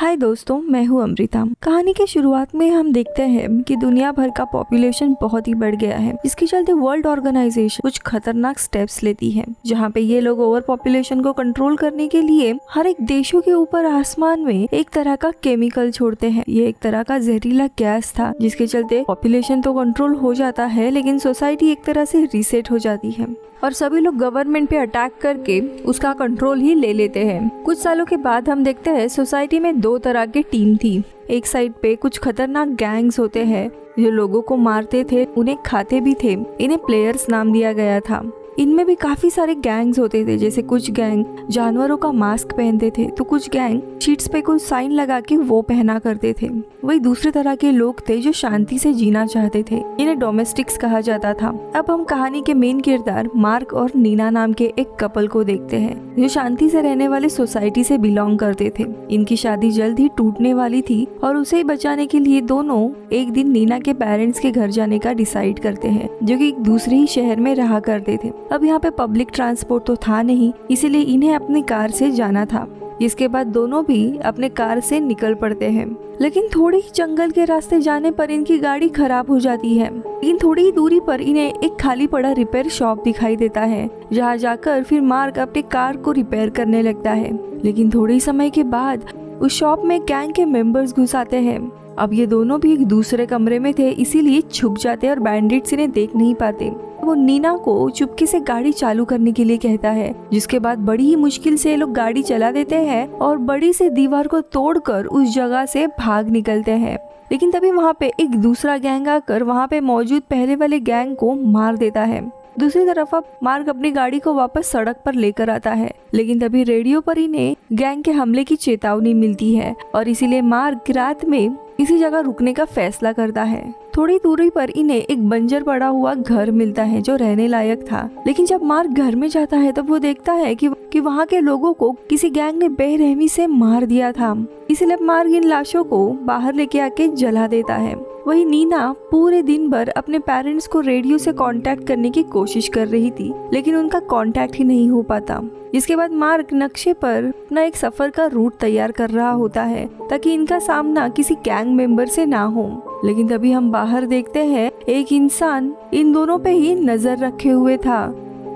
हाय दोस्तों, मैं हूँ अमृता। कहानी के शुरुआत में हम देखते हैं कि दुनिया भर का पॉपुलेशन बहुत ही बढ़ गया है, जिसके चलते वर्ल्ड ऑर्गेनाइजेशन कुछ खतरनाक स्टेप्स लेती है, जहाँ पे ये लोग ओवर पॉपुलेशन को कंट्रोल करने के लिए हर एक देशों के ऊपर आसमान में एक तरह का केमिकल छोड़ते हैं। ये एक तरह का जहरीला गैस था, जिसके चलते पॉपुलेशन तो कंट्रोल हो जाता है, लेकिन सोसाइटी एक तरह से रीसेट हो जाती है और सभी लोग गवर्नमेंट पे अटैक करके उसका कंट्रोल ही ले लेते हैं। कुछ सालों के बाद हम देखते हैं सोसाइटी में दो तरह की टीम थी। एक साइड पे कुछ खतरनाक गैंग्स होते हैं जो लोगों को मारते थे, उन्हें खाते भी थे। इन्हें प्लेयर्स नाम दिया गया था। इनमें भी काफी सारे गैंग्स होते थे, जैसे कुछ गैंग जानवरों का मास्क पहनते थे, तो कुछ गैंग शीट्स पे कुछ साइन लगा के वो पहना करते थे। वही दूसरे तरह के लोग थे जो शांति से जीना चाहते थे। इन्हें डोमेस्टिक्स कहा जाता था। अब हम कहानी के मेन किरदार मार्क और नीना नाम के एक कपल को देखते हैं, जो शांति से रहने वाले सोसाइटी से बिलोंग करते थे। इनकी शादी जल्द ही टूटने वाली थी और उसे बचाने के लिए दोनों एक दिन नीना के पेरेंट्स के घर जाने का डिसाइड करते हैं, जो कि एक दूसरे ही शहर में रहा करते थे। अब यहाँ पे पब्लिक ट्रांसपोर्ट तो था नहीं, इसीलिए इन्हें अपनी कार से जाना था। इसके बाद दोनों भी अपने कार से निकल पड़ते हैं, लेकिन थोड़ी ही जंगल के रास्ते जाने पर इनकी गाड़ी खराब हो जाती है। लेकिन थोड़ी ही दूरी पर इन्हें एक खाली पड़ा रिपेयर शॉप दिखाई देता है, जहाँ जाकर फिर मार्क अपने कार को रिपेयर करने लगता है। लेकिन थोड़े समय के बाद उस शॉप में गैंग के मेंबर्स घुस आते हैं। अब ये दोनों भी एक दूसरे कमरे में थे, इसीलिए छुप जाते और बैंडिट्स इन्हें देख नहीं पाते। वो नीना को चुपके से गाड़ी चालू करने के लिए कहता है, जिसके बाद बड़ी ही मुश्किल से लोग गाड़ी चला देते हैं और बड़ी से दीवार को तोड़कर उस जगह से भाग निकलते हैं। लेकिन तभी वहाँ पे एक दूसरा गैंग आकर वहाँ पे मौजूद पहले वाले गैंग को मार देता है। दूसरी तरफ अब मार्क अपनी गाड़ी को वापस सड़क पर लेकर आता है, लेकिन तभी रेडियो पर इन्हें गैंग के हमले की चेतावनी मिलती है और इसीलिए मार्क रात में किसी जगह रुकने का फैसला करता है। थोड़ी दूरी पर इन्हें एक बंजर पड़ा हुआ घर मिलता है जो रहने लायक था। लेकिन जब मार्क घर में जाता है तब वो देखता है कि वहाँ के लोगों को किसी गैंग ने बेरहमी से मार दिया था। इसलिए मार्क इन लाशों को बाहर लेके आके जला देता है। वही नीना पूरे दिन भर अपने पेरेंट्स को रेडियो से कांटेक्ट करने की कोशिश कर रही थी, लेकिन उनका कांटेक्ट ही नहीं हो पाता। इसके बाद मार्क नक्शे पर अपना एक सफर का रूट तैयार कर रहा होता है, ताकि इनका सामना किसी गैंग मेंबर से ना हो। लेकिन तभी हम बाहर देखते हैं एक इंसान इन दोनों पे ही नजर रखे हुए था।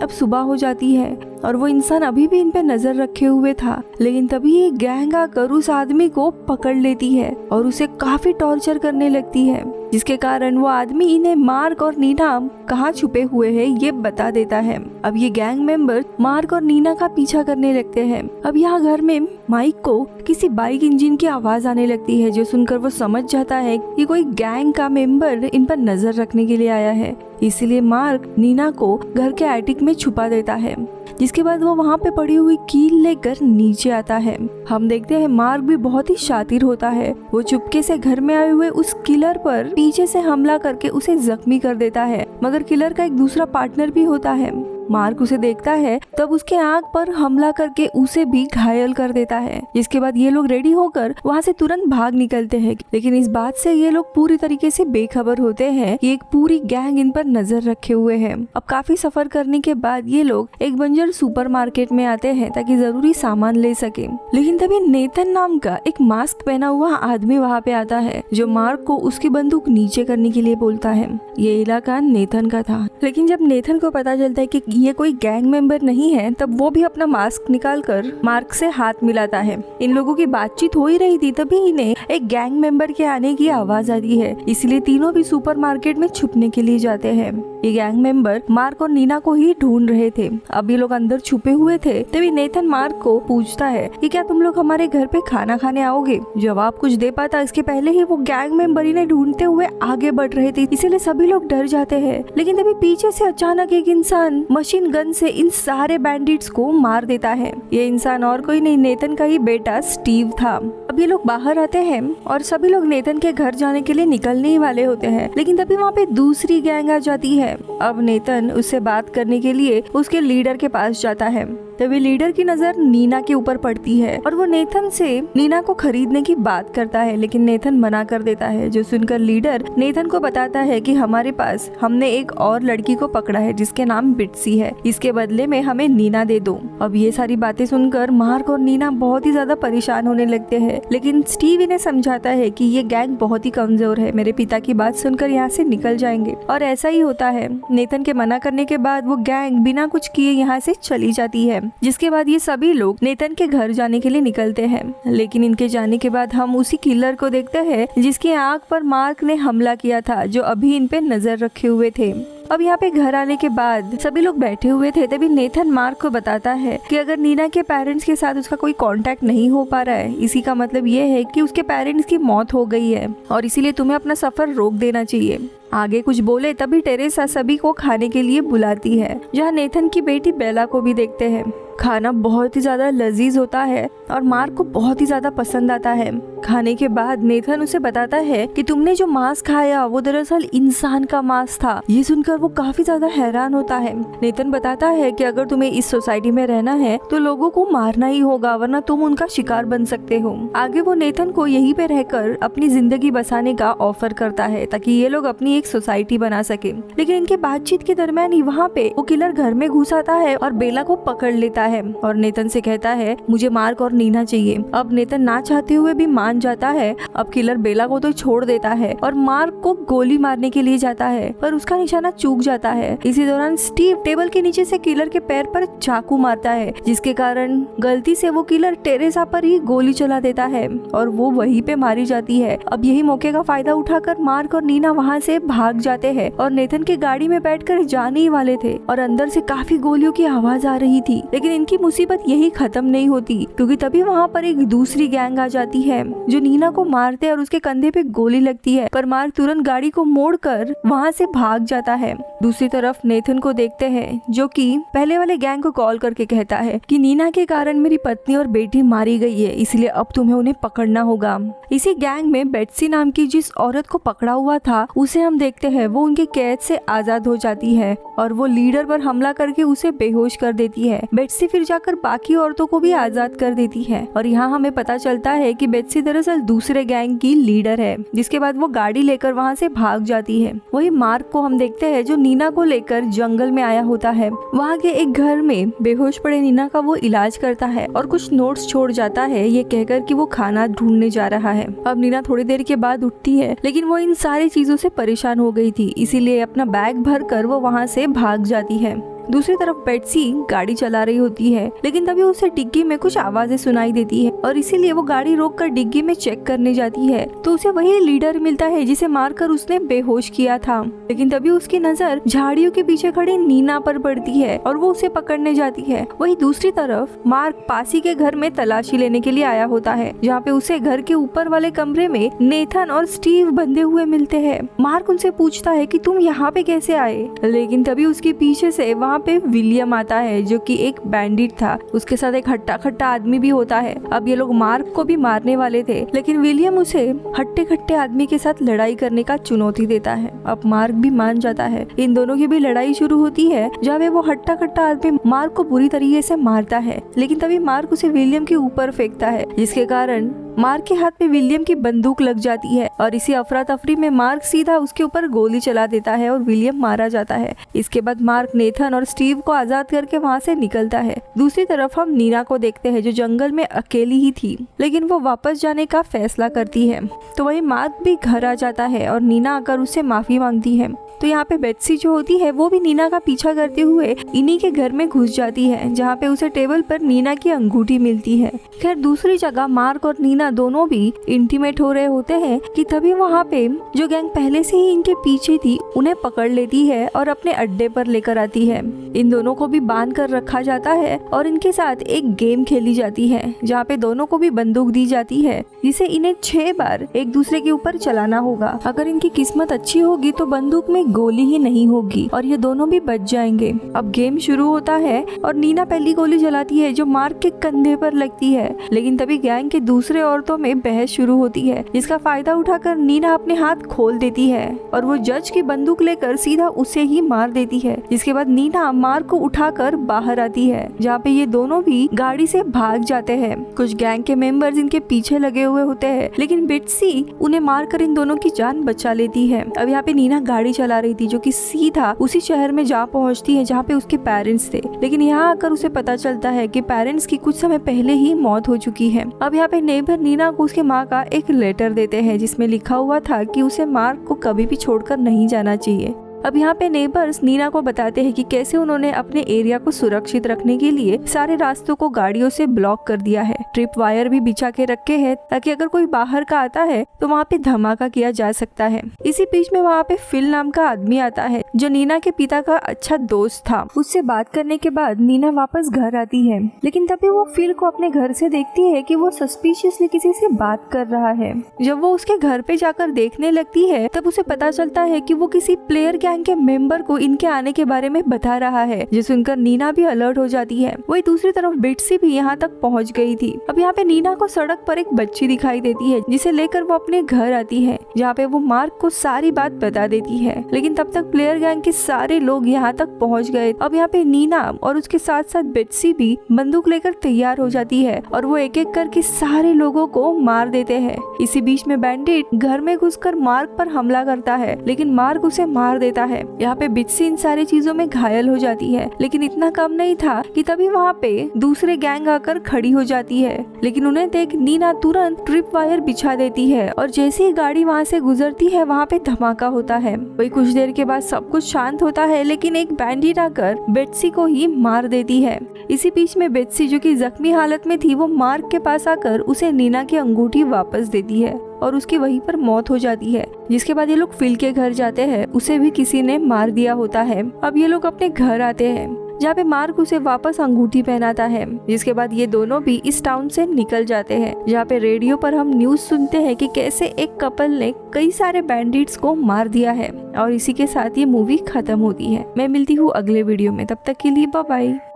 अब सुबह हो जाती है और वो इंसान अभी भी इन पे नजर रखे हुए था, लेकिन तभी एक गैंग आकर उस आदमी को पकड़ लेती है और उसे काफी टॉर्चर करने लगती है, जिसके कारण वो आदमी इन्हें मार्क और नीना कहाँ छुपे हुए हैं ये बता देता है। अब ये गैंग मेंबर मार्क और नीना का पीछा करने लगते हैं। अब यहाँ घर में माइक को किसी बाइक इंजन की आवाज आने लगती है, जो सुनकर वो समझ जाता है कि कोई गैंग का मेंबर इन पर नजर रखने के लिए आया है। इसीलिए मार्क नीना को घर के एटिक में छुपा देता है, जिसके बाद वो वहाँ पे पड़ी हुई कील लेकर नीचे आता है। हम देखते हैं मार्क भी बहुत ही शातिर होता है। वो चुपके से घर में आए हुए उस किलर पर पीछे से हमला करके उसे जख्मी कर देता है, मगर किलर का एक दूसरा पार्टनर भी होता है। मार्क उसे देखता है, तब उसके आंख पर हमला करके उसे भी घायल कर देता है। इसके बाद ये लोग रेडी होकर वहाँ से तुरंत भाग निकलते हैं, लेकिन इस बात से ये लोग पूरी तरीके से बेखबर होते हैं कि एक पूरी गैंग इन पर नजर रखे हुए है। अब काफी सफर करने के बाद ये लोग एक बंजर सुपरमार्केट में आते हैं ताकि जरूरी सामान ले सके। लेकिन तभी नेथन नाम का एक मास्क पहना हुआ आदमी वहाँ पे आता है, जो मार्क को उसकी बंदूक नीचे करने के लिए बोलता है। ये इलाका नेथन का था, लेकिन जब नेथन को पता चलता है कि ये कोई गैंग मेंबर नहीं है, तब वो भी अपना मास्क निकालकर मार्क से हाथ मिलाता है। इन लोगों की बातचीत हो ही रही थी, तभी इन्हें एक गैंग मेंबर के आने की आवाज आती है। इसलिए तीनों भी सुपरमार्केट में छुपने के लिए जाते हैं। ये गैंग मेंबर मार्क और नीना को ही ढूंढ रहे थे। अब ये लोग अंदर छुपे हुए थे, तभी नेथन मार्क को पूछता है कि क्या तुम लोग हमारे घर पे खाना खाने आओगे। जवाब कुछ दे पाता इसके पहले ही वो गैंग मेंबर इन्हें ढूंढते हुए आगे बढ़ रहे थे, इसीलिए सभी लोग डर जाते हैं। लेकिन तभी पीछे से अचानक एक इंसान मशीन गन से इन सारे बैंडिट्स को मार देता है। ये इंसान और कोई नहीं, नेथन का ही बेटा स्टीव था। अब ये लोग बाहर आते हैं और सभी लोग नेथन के घर जाने के लिए निकलने ही वाले होते हैं, लेकिन तभी वहाँ पे दूसरी गैंग आ जाती है। अब नेथन उससे बात करने के लिए उसके लीडर के पास जाता है। तभी लीडर की नजर नीना के ऊपर पड़ती है और वो नेथन से नीना को खरीदने की बात करता है, लेकिन नेथन मना कर देता है। जो सुनकर लीडर नेथन को बताता है कि हमारे पास हमने एक और लड़की को पकड़ा है जिसके नाम बिट्सी है, इसके बदले में हमें नीना दे दो। अब ये सारी बातें सुनकर मार्क और नीना बहुत ही ज्यादा परेशान होने लगते हैं, लेकिन स्टीव इन्हें समझाता है कि ये गैंग बहुत ही कमजोर है, मेरे पिता की बात सुनकर यहाँ से निकल जाएंगे। और ऐसा ही होता है। नेथन के मना करने के बाद वो गैंग बिना कुछ किए यहाँ से चली जाती है, जिसके बाद ये सभी लोग नेथन के घर जाने के लिए निकलते हैं। लेकिन इनके जाने के बाद हम उसी किलर को देखते हैं जिसकी आंख पर मार्क ने हमला किया था, जो अभी इन पे नजर रखे हुए थे। अब यहाँ पे घर आने के बाद सभी लोग बैठे हुए थे, तभी नेथन मार्क को बताता है कि अगर नीना के पेरेंट्स के साथ उसका कोई कांटेक्ट नहीं हो पा रहा है, इसी का मतलब ये है कि उसके पेरेंट्स की मौत हो गई है और इसीलिए तुम्हें अपना सफर रोक देना चाहिए। आगे कुछ बोले तभी टेरेसा सभी को खाने के लिए बुलाती है, जहाँ नेथन की बेटी बेला को भी देखते हैं। खाना बहुत ही ज्यादा लजीज होता है और मार्क को बहुत ही ज्यादा पसंद आता है। खाने के बाद नेथन उसे बताता है कि तुमने जो मांस खाया वो दरअसल इंसान का मांस था। ये सुनकर वो काफी ज्यादा हैरान होता है। नेथन बताता है कि अगर तुम्हें इस सोसाइटी में रहना है तो लोगों को मारना ही होगा, वरना तुम उनका शिकार बन सकते हो। आगे वो नेथन को यहीं पे रहकर अपनी जिंदगी बसाने का ऑफर करता है ताकि ये लोग अपनी एक सोसाइटी बना सके। लेकिन इनके बातचीत के दरमियान ही वहाँ पे वो किलर घर में घुस आता है और बेला को पकड़ लेता है और नेथन से कहता है मुझे मार्क और नीना चाहिए। अब नेथन ना चाहते हुए भी मान जाता है। अब किलर बेला को तो छोड़ देता है और मार्क को गोली मारने के लिए जाता है, पर उसका निशाना चूक जाता है। इसी दौरान स्टीव टेबल के नीचे से किलर के पैर पर चाकू मारता है, जिसके कारण गलती से वो किलर टेरेसा पर ही गोली चला देता है और वो वहीं पे मारी जाती है। अब यही मौके का फायदा उठाकर मार्क और नीना वहाँ से भाग जाते हैं और नेथन की गाड़ी में बैठकर जाने ही वाले थे और अंदर से काफी गोलियों की आवाज आ रही थी। लेकिन इनकी मुसीबत यही खत्म नहीं होती, क्योंकि तभी वहाँ पर एक दूसरी गैंग आ जाती है जो नीना को मारते और उसके कंधे पे गोली लगती है, पर मार्क तुरंत गाड़ी को मोड़कर वहाँ से भाग जाता है। दूसरी तरफ नेथन को देखते हैं जो कि पहले वाले गैंग को कॉल करके कहता है कि नीना के कारण मेरी पत्नी और बेटी मारी गई है, इसलिए अब तुम्हें उन्हें पकड़ना होगा। इसी गैंग में बेट्सी नाम की जिस औरत को पकड़ा हुआ था उसे हम देखते हैं वो उनके कैद से आजाद हो जाती है और वो लीडर पर हमला करके उसे बेहोश कर देती है। बेट्सी फिर जाकर बाकी औरतों को भी आजाद कर देती है और यहाँ हमें पता चलता है कि बेट्सी दरअसल दूसरे गैंग की लीडर है। जिसके बाद वो गाड़ी लेकर वहाँ से भाग जाती है। वही मार्क को हम देखते हैं जो नीना को लेकर जंगल में आया होता है। वहाँ के एक घर में बेहोश पड़े नीना का वो इलाज करता है और कुछ नोट्स छोड़ जाता है ये कहकर कि वो खाना ढूंढने जा रहा है। अब नीना थोड़ी देर के बाद उठती है, लेकिन वो इन सारी चीजों से परेशान हो गई थी, इसीलिए अपना बैग भर कर वो वहाँ से भाग जाती है। दूसरी तरफ बेट्सी गाड़ी चला रही होती है, लेकिन तभी उसे डिग्गी में कुछ आवाजें सुनाई देती है और इसीलिए वो गाड़ी रोककर डिग्गी में चेक करने जाती है तो उसे वही लीडर मिलता है जिसे मारकर उसने बेहोश किया था। लेकिन तभी उसकी नजर झाड़ियों के पीछे खड़ी नीना पर पड़ती है और वो उसे पकड़ने जाती है। वही दूसरी तरफ मार्क पासी के घर में तलाशी लेने के लिए आया होता है, जहाँ पे उसे घर के ऊपर वाले कमरे में नेथन और स्टीव बंधे हुए मिलते हैं। मार्क उनसे पूछता है कि तुम यहाँ पे कैसे आए, लेकिन तभी उसके पीछे से वहाँ पे विलियम आता है जो कि एक बैंडिट था। उसके साथ एक हट्टा खट्टा आदमी भी होता है। अब ये लोग मार्क को भी मारने वाले थे, लेकिन विलियम उसे हट्टे खट्टे आदमी के साथ लड़ाई करने का चुनौती देता है। अब मार्क भी मान जाता है। इन दोनों की भी लड़ाई शुरू होती है, जहाँ पे वो हट्टा खट्टा आदमी मार्क को बुरी तरीके से मारता है, लेकिन तभी मार्क उसे विलियम के ऊपर फेंकता है, जिसके कारण मार्क के हाथ में विलियम की बंदूक लग जाती है और इसी अफरा तफरी में मार्क सीधा उसके ऊपर गोली चला देता है और विलियम मारा जाता है। इसके बाद मार्क नेथन और स्टीव को आजाद करके वहाँ से निकलता है। दूसरी तरफ हम नीना को देखते हैं जो जंगल में अकेली ही थी, लेकिन वो वापस जाने का फैसला करती है। तो वही मार्क भी घर आ जाता है और नीना आकर उससे माफी मांगती है। तो यहाँ पे बेट्सी जो होती है वो भी नीना का पीछा करते हुए इन्हीं के घर में घुस जाती है, जहाँ पे उसे टेबल पर नीना की अंगूठी मिलती है। खैर दूसरी जगह मार्क और नीना दोनों भी इंटीमेट हो रहे होते हैं कि तभी वहाँ पे जो गैंग पहले से ही इनके पीछे थी उन्हें पकड़ लेती है और अपने अड्डे पर लेकर आती है। इन दोनों को भी बांध कर रखा जाता है और इनके साथ एक गेम खेली जाती है, जहाँ पे दोनों को भी बंदूक दी जाती है, जिसे इन्हें 6 बार एक दूसरे के ऊपर चलाना होगा। अगर इनकी किस्मत अच्छी होगी तो बंदूक में गोली ही नहीं होगी और ये दोनों भी बच जाएंगे। अब गेम शुरू होता है और नीना पहली गोली चलाती है जो मार्क के कंधे पर लगती है, लेकिन तभी गैंग के दूसरे औरतों में बहस शुरू होती है, जिसका फायदा उठाकर नीना अपने हाथ खोल देती है और वो जज की बंदूक लेकर सीधा उसे ही मार देती है। जिसके बाद नीना मार्क को उठाकर बाहर आती है, जहाँ पे ये दोनों भी गाड़ी से भाग जाते हैं। कुछ गैंग के मेंबर्स इनके पीछे लगे हुए होते हैं, लेकिन बिट्सी उन्हें मारकर इन दोनों की जान बचा लेती है। अब यहाँ पे नीना गाड़ी चला रही थी जो कि सीधा उसी शहर में जा पहुँचती है जहाँ पे उसके पेरेंट्स थे, लेकिन यहाँ आकर उसे पता चलता है कि पेरेंट्स की कुछ समय पहले ही मौत हो चुकी है। अब यहाँ पे नेबर नीना को उसके माँ का एक लेटर देते हैं जिसमें लिखा हुआ था कि उसे मार्क को कभी भी छोड़कर नहीं जाना चाहिए। अब यहाँ पे नेबर्स नीना को बताते हैं कि कैसे उन्होंने अपने एरिया को सुरक्षित रखने के लिए सारे रास्तों को गाड़ियों से ब्लॉक कर दिया है। ट्रिप वायर भी बिछा के रखे हैं ताकि अगर कोई बाहर का आता है तो वहाँ पे धमाका किया जा सकता है। इसी बीच में वहाँ पे फिल नाम का आदमी आता है जो नीना के पिता का अच्छा दोस्त था। उससे बात करने के बाद नीना वापस घर आती है, लेकिन तभी वो फिल को अपने घर से देखती है कि वो सस्पिशियसली किसी से बात कर रहा है। जब वो उसके घर पे जाकर देखने लगती है तब उसे पता चलता है कि वो किसी प्लेयर गैंग के मेंबर को इनके आने के बारे में बता रहा है, जिसे सुनकर नीना भी अलर्ट हो जाती है। वही दूसरी तरफ बिट्सी भी यहाँ तक पहुँच गई थी। अब यहाँ पे नीना को सड़क पर एक बच्ची दिखाई देती है जिसे लेकर वो अपने घर आती है, जहाँ पे वो मार्क को सारी बात बता देती है। लेकिन तब तक प्लेयर गैंग के सारे लोग यहाँ तक पहुँच गए। अब यहाँ पे नीना और उसके साथ साथ बिट्सी भी बंदूक लेकर तैयार हो जाती है और वो एक एक करके सारे लोगों को मार देते हैं। इसी बीच में बैंडिट घर में घुसकर मार्क पर हमला करता है, लेकिन मार्क उसे मार देता है। यहाँ पे बिट्सी इन सारी चीजों में घायल हो जाती है, लेकिन इतना कम नहीं था कि तभी वहाँ पे दूसरे गैंग आकर खड़ी हो जाती है। लेकिन उन्हें देख नीना तुरंत ट्रिप वायर बिछा देती है और जैसे ही गाड़ी वहाँ से गुजरती है वहाँ पे धमाका होता है। वही कुछ देर के बाद सब कुछ शांत होता है, लेकिन एक बैंडिट आकर बिट्सी को ही मार देती है। इसी बीच में बिट्सी जो कि जख्मी हालत में थी वो मार्क के पास आकर उसे नीना की अंगूठी वापस देती है और उसकी वहीं पर मौत हो जाती है। जिसके बाद ये लोग फिल के घर जाते हैं, उसे भी किसी ने मार दिया होता है। अब ये लोग अपने घर आते हैं जहाँ पे मार्क उसे वापस अंगूठी पहनाता है। जिसके बाद ये दोनों भी इस टाउन से निकल जाते हैं, जहाँ पे रेडियो पर हम न्यूज सुनते हैं कि कैसे एक कपल ने कई सारे बैंडिट्स को मार दिया है। और इसी के साथ ये मूवी खत्म होती है। मैं मिलती हूँ अगले वीडियो में, तब तक के लिए बाय बाय।